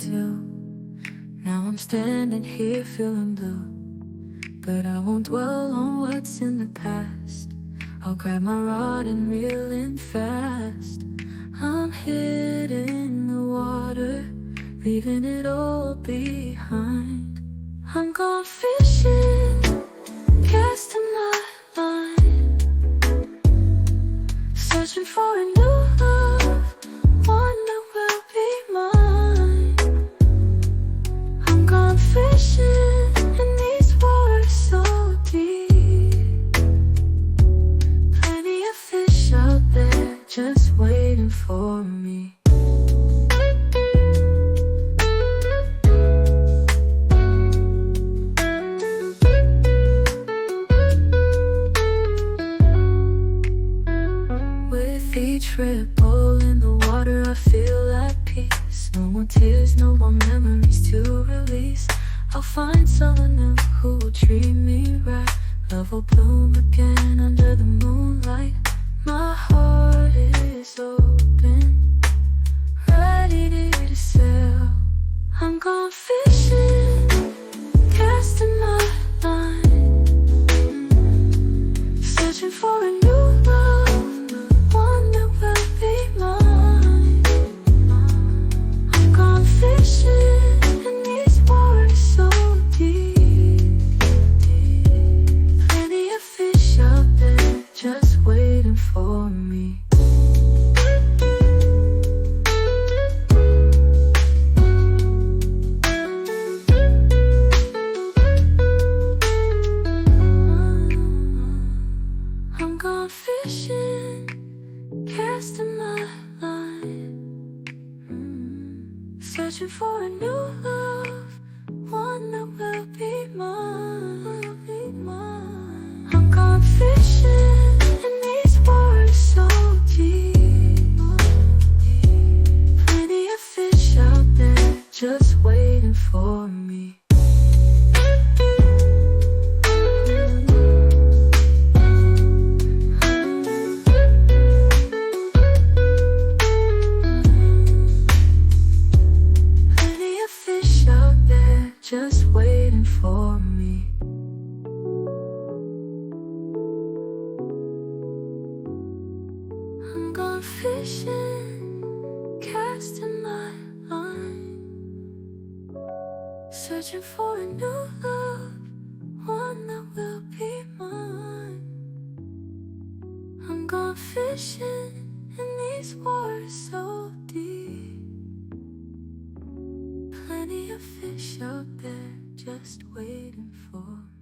do. Now I'm standing here feeling blue, but I won't dwell on what's in the past. I'll grab my rod and reel in fast. I'm hitting the water, leaving it all behind. I'm gone fishing, casting my line, searching for a new love, one that will be mine. I'm gone fishing in these waters so deep. Plenty of fish out there just waiting for me. With each ripple in the water, I feel at peace. No more tears, no more memories to release. I'll find someone new who will treat me right. Love will bloom again under the moonlight. My heart is open, ready to sail. I'm gone fishing, casting my line, searching for a new love, one that will be mine. I'm gone fishing in these waters so deep. Plenty of fish out there just waiting for me. I'm gone fishing, casting my line, searching for a new love, one that will be mine. I'm gone fishing in these waters so deep. Plenty of fish out there just waiting for me. Just waiting for me. I'm gone fishing, casting my line, searching for a new love, one that will be mine. I'm gone fishing in these waters so deep. Plenty of fish out there just waiting for me.